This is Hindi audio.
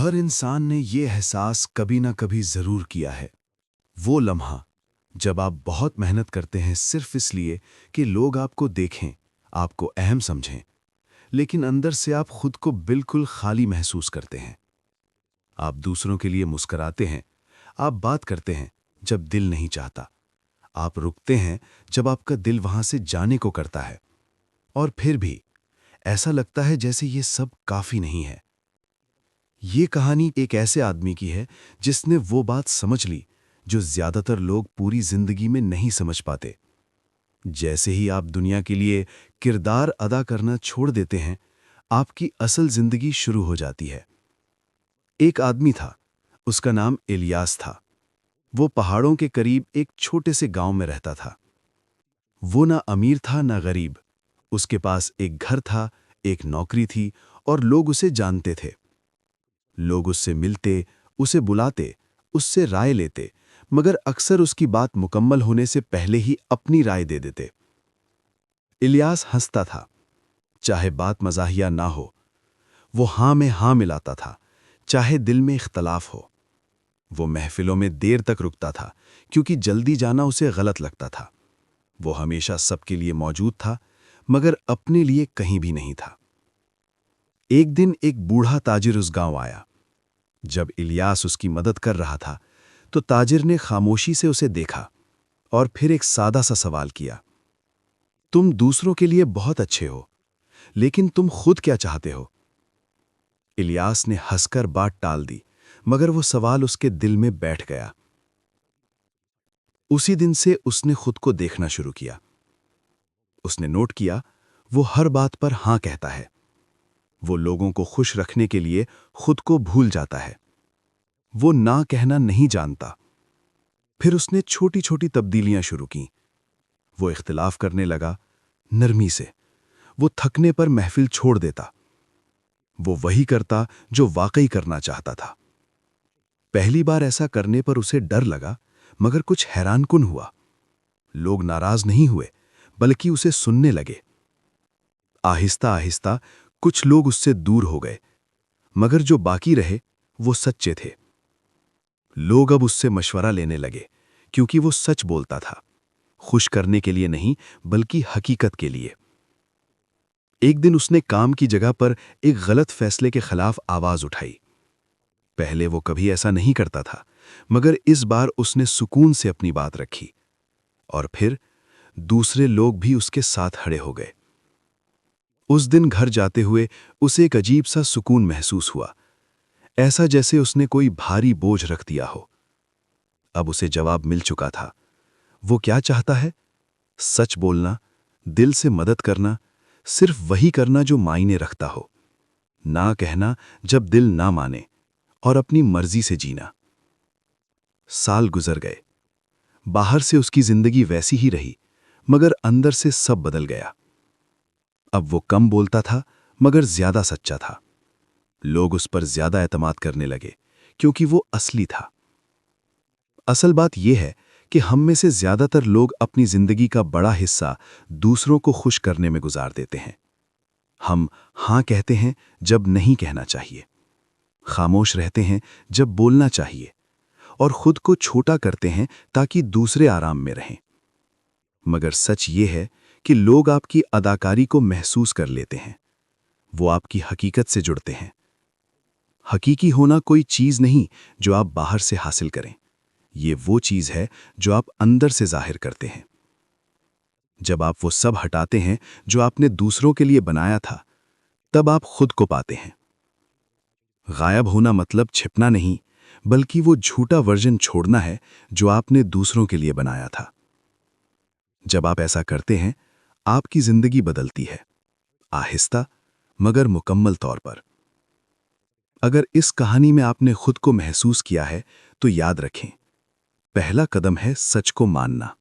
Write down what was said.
हर इंसान ने ये एहसास कभी ना कभी ज़रूर किया है। वो लम्हा जब आप बहुत मेहनत करते हैं सिर्फ इसलिए कि लोग आपको देखें, आपको अहम समझें, लेकिन अंदर से आप खुद को बिल्कुल खाली महसूस करते हैं। आप दूसरों के लिए मुस्कुराते हैं, आप बात करते हैं जब दिल नहीं चाहता, आप रुकते हैं जब आपका दिल वहां से जाने को करता है, और फिर भी ऐसा लगता है जैसे ये सब काफ़ी नहीं है। ये कहानी एक ऐसे आदमी की है जिसने वो बात समझ ली जो ज्यादातर लोग पूरी जिंदगी में नहीं समझ पाते। जैसे ही आप दुनिया के लिए किरदार अदा करना छोड़ देते हैं, आपकी असल जिंदगी शुरू हो जाती है। एक आदमी था, उसका नाम इलियास था। वो पहाड़ों के करीब एक छोटे से गांव में रहता था। वो ना अमीर था ना गरीब। उसके पास एक घर था, एक नौकरी थी, और लोग उसे जानते थे। लोग उससे मिलते, उसे बुलाते, उससे राय लेते, मगर अक्सर उसकी बात मुकम्मल होने से पहले ही अपनी राय दे देते। इलियास हंसता था, चाहे बात मज़ाहिया ना हो। वो हाँ में हाँ मिलाता था, चाहे दिल में इख्तलाफ हो। वो महफिलों में देर तक रुकता था, क्योंकि जल्दी जाना उसे गलत लगता था। वो हमेशा सबके लिए मौजूद था, मगर अपने लिए कहीं भी नहीं था। एक दिन एक बूढ़ा ताजिर उस गांव आया। जब इलियास उसकी मदद कर रहा था, तो ताजिर ने खामोशी से उसे देखा और फिर एक सादा सा सवाल किया। तुम दूसरों के लिए बहुत अच्छे हो, लेकिन तुम खुद क्या चाहते हो? इलियास ने हंसकर बात टाल दी, मगर वो सवाल उसके दिल में बैठ गया। उसी दिन से उसने खुद को देखना शुरू किया। उसने नोट किया, वो हर बात पर हां कहता है। वो लोगों को खुश रखने के लिए खुद को भूल जाता है। वो ना कहना नहीं जानता। फिर उसने छोटी छोटी तब्दीलियां शुरू की। वो इख्तिलाफ करने लगा, नरमी से। वो थकने पर महफिल छोड़ देता। वो वही करता जो वाकई करना चाहता था। पहली बार ऐसा करने पर उसे डर लगा, मगर कुछ हैरानकुन हुआ। लोग नाराज नहीं हुए, बल्कि उसे सुनने लगे। आहिस्ता आहिस्ता कुछ लोग उससे दूर हो गए, मगर जो बाकी रहे वो सच्चे थे। लोग अब उससे मशवरा लेने लगे, क्योंकि वो सच बोलता था, खुश करने के लिए नहीं, बल्कि हकीकत के लिए। एक दिन उसने काम की जगह पर एक गलत फैसले के खिलाफ आवाज उठाई। पहले वो कभी ऐसा नहीं करता था, मगर इस बार उसने सुकून से अपनी बात रखी, और फिर दूसरे लोग भी उसके साथ खड़े हो गए। उस दिन घर जाते हुए उसे एक अजीब सा सुकून महसूस हुआ, ऐसा जैसे उसने कोई भारी बोझ रख दिया हो। अब उसे जवाब मिल चुका था। वो क्या चाहता है? सच बोलना, दिल से मदद करना, सिर्फ वही करना जो मायने रखता हो। ना कहना जब दिल ना माने, और अपनी मर्जी से जीना। साल गुजर गए। बाहर से उसकी जिंदगी वैसी ही रही, मगर अंदर से सब बदल गया। अब वो कम बोलता था, मगर ज्यादा सच्चा था। लोग उस पर ज्यादा एतमाद करने लगे, क्योंकि वो असली था। असल बात यह है कि हम में से ज्यादातर लोग अपनी जिंदगी का बड़ा हिस्सा दूसरों को खुश करने में गुजार देते हैं। हम हां कहते हैं जब नहीं कहना चाहिए, खामोश रहते हैं जब बोलना चाहिए, और खुद को छोटा करते हैं ताकि दूसरे आराम में रहें। मगर सच ये है कि लोग आपकी अदाकारी को महसूस कर लेते हैं। वो आपकी हकीकत से जुड़ते हैं। हकीकी होना कोई चीज नहीं जो आप बाहर से हासिल करें। ये वो चीज है जो आप अंदर से जाहिर करते हैं। जब आप वो सब हटाते हैं जो आपने दूसरों के लिए बनाया था, तब आप खुद को पाते हैं। गायब होना मतलब छिपना नहीं, बल्कि वो झूठा वर्जन छोड़ना है जो आपने दूसरों के लिए बनाया था। जब आप ऐसा करते हैं, आपकी जिंदगी बदलती है, आहिस्ता मगर मुकम्मल तौर पर। अगर इस कहानी में आपने खुद को महसूस किया है, तो याद रखें, पहला कदम है सच को मानना।